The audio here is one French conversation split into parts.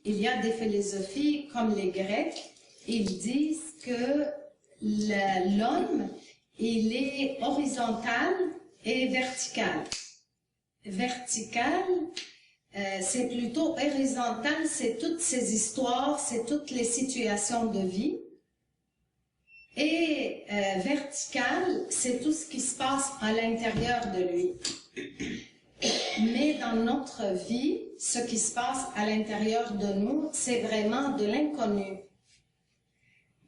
il y a des philosophies comme les Grecs, ils disent que l'homme, il est horizontal et vertical. Vertical, c'est plutôt horizontal, c'est toutes ces histoires, c'est toutes les situations de vie. Et vertical, c'est tout ce qui se passe à l'intérieur de lui. Mais dans notre vie, ce qui se passe à l'intérieur de nous, c'est vraiment de l'inconnu.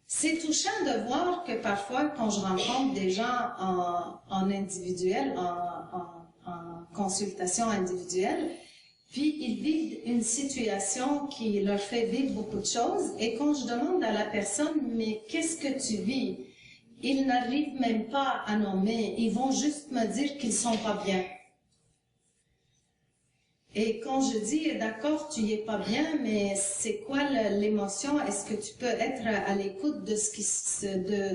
C'est touchant de voir que parfois, quand je rencontre des gens en individuel, en consultation individuelle, puis ils vivent une situation qui leur fait vivre beaucoup de choses, et quand je demande à la personne, mais qu'est-ce que tu vis? Ils n'arrivent même pas à nommer, ils vont juste me dire qu'ils sont pas bien. Et quand je dis, d'accord, tu y es pas bien, mais c'est quoi l'émotion? Est-ce que tu peux être à l'écoute de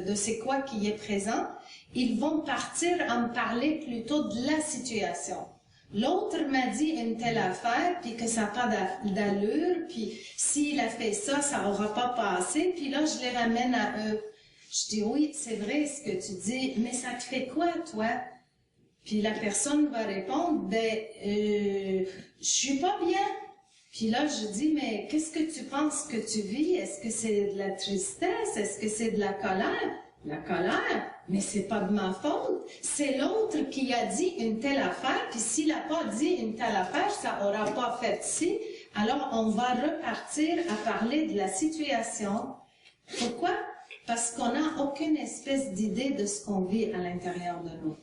de c'est quoi qui est présent? Ils vont partir à me parler plutôt de la situation. L'autre m'a dit une telle affaire, puis que ça n'a pas d'allure, puis s'il a fait ça, ça n'aura pas passé, puis là, je les ramène à eux. Je dis, oui, c'est vrai ce que tu dis, mais ça te fait quoi, toi? Puis la personne va répondre, je suis pas bien. Puis là, je dis, mais qu'est-ce que tu penses que tu vis? Est-ce que c'est de la tristesse? Est-ce que c'est de la colère? La colère? Mais c'est pas de ma faute. C'est l'autre qui a dit une telle affaire, puis s'il n'a pas dit une telle affaire, ça aura pas fait ci. Alors, on va repartir à parler de la situation. Pourquoi? Parce qu'on n'a aucune espèce d'idée de ce qu'on vit à l'intérieur de nous.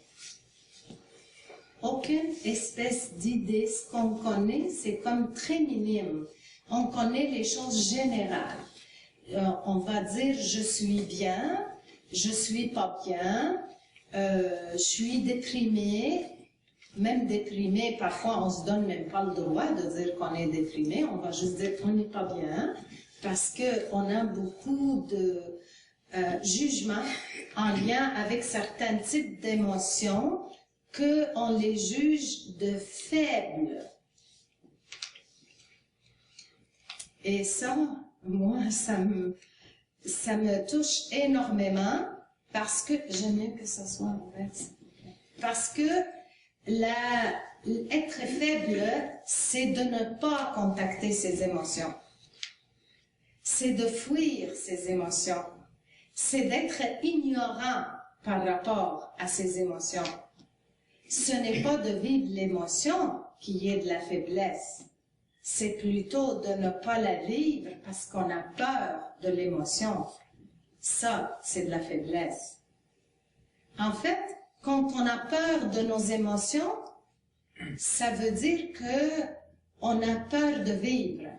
Aucune espèce d'idée. Ce qu'on connaît, c'est comme très minime. On connaît les choses générales. On va dire, je suis bien, je suis pas bien, je suis déprimé. Même déprimé, parfois on se donne même pas le droit de dire qu'on est déprimé. On va juste dire qu'on n'est pas bien parce que on a beaucoup de jugements en lien avec certains types d'émotions qu'on les juge de faibles. Et ça, moi, ça me touche énormément parce que j'aime mieux que ça soit en fait. Parce que être faible, c'est de ne pas contacter ses émotions. C'est de fuir ses émotions. C'est d'être ignorant par rapport à ses émotions. Ce n'est pas de vivre l'émotion qui est de la faiblesse. C'est plutôt de ne pas la vivre parce qu'on a peur de l'émotion. Ça, c'est de la faiblesse. En fait, quand on a peur de nos émotions, ça veut dire que on a peur de vivre.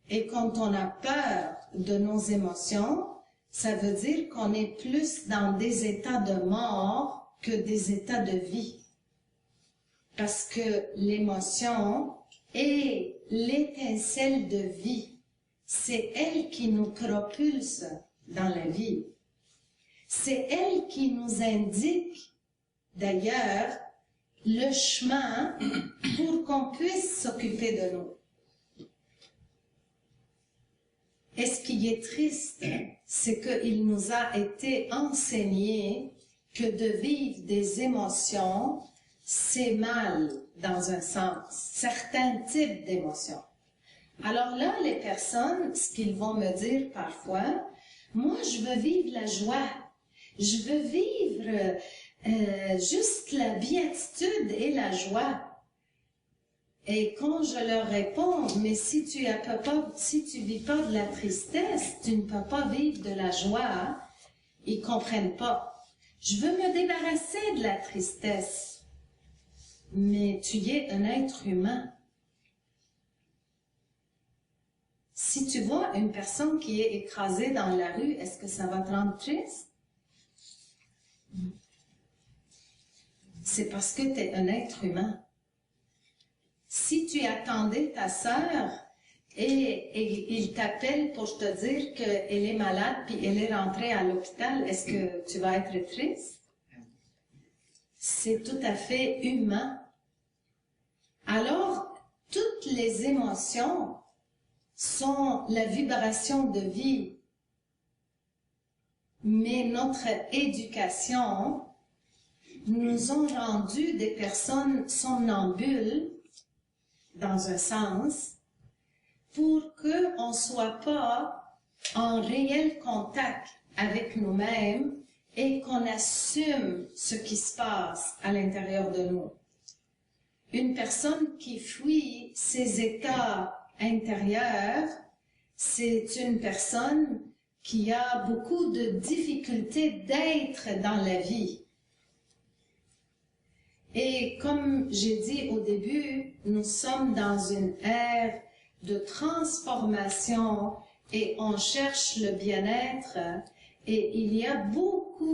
Et quand on a peur de nos émotions, ça veut dire qu'on est plus dans des états de mort que des états de vie. Parce que l'émotion est l'étincelle de vie. C'est elle qui nous propulse dans la vie. C'est elle qui nous indique, d'ailleurs, le chemin pour qu'on puisse s'occuper de nous. Et ce qui est triste, c'est qu'il nous a été enseigné que de vivre des émotions, c'est mal dans un sens, certains types d'émotions. Alors là, les personnes, ce qu'ils vont me dire parfois, moi je veux vivre la joie, je veux vivre juste la béatitude et la joie. Et quand je leur réponds, mais si tu vis pas de la tristesse, tu ne peux pas vivre de la joie, ils comprennent pas. Je veux me débarrasser de la tristesse. Mais tu es un être humain. Si tu vois une personne qui est écrasée dans la rue, est-ce que ça va te rendre triste? C'est parce que tu es un être humain. Si tu attendais ta sœur et il t'appelle pour te dire qu'elle est malade puis elle est rentrée à l'hôpital, est-ce que tu vas être triste? C'est tout à fait humain. Alors, toutes les émotions sont la vibration de vie, mais notre éducation nous ont rendu des personnes somnambules, dans un sens, pour qu'on ne soit pas en réel contact avec nous-mêmes et qu'on assume ce qui se passe à l'intérieur de nous. Une personne qui fuit ses états intérieurs, c'est une personne qui a beaucoup de difficultés d'être dans la vie. Et comme j'ai dit au début, nous sommes dans une ère de transformation et on cherche le bien-être et il y a beaucoup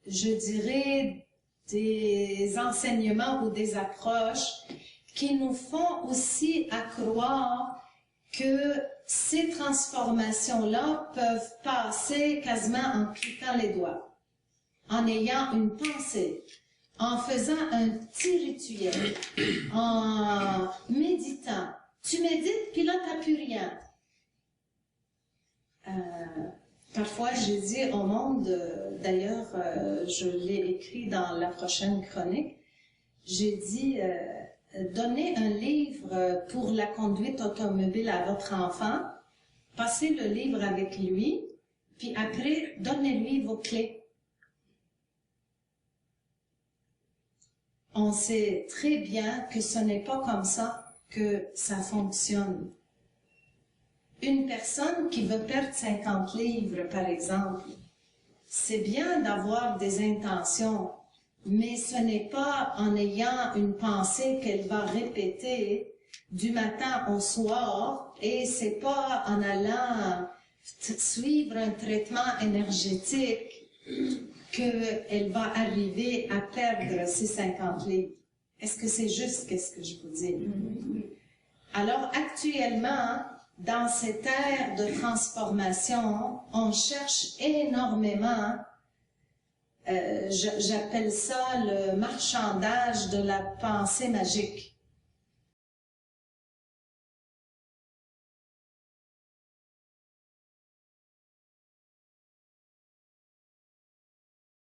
je dirais, des enseignements ou des approches qui nous font aussi croire que ces transformations-là peuvent passer quasiment en cliquant les doigts, en ayant une pensée, en faisant un petit rituel, en méditant. Tu médites, puis là, tu n'as plus rien. Parfois, j'ai dit au monde, d'ailleurs, je l'ai écrit dans la prochaine chronique, j'ai dit, donnez un livre pour la conduite automobile à votre enfant, passez le livre avec lui, puis après, donnez-lui vos clés. On sait très bien que ce n'est pas comme ça que ça fonctionne. Une personne qui veut perdre 50 livres, par exemple, c'est bien d'avoir des intentions, mais ce n'est pas en ayant une pensée qu'elle va répéter du matin au soir, et c'est pas en allant suivre un traitement énergétique qu'elle va arriver à perdre ses 50 livres. Est-ce que c'est juste qu'est-ce que je vous dis? Alors, actuellement, dans cette ère de transformation, on cherche énormément, j'appelle ça le marchandage de la pensée magique.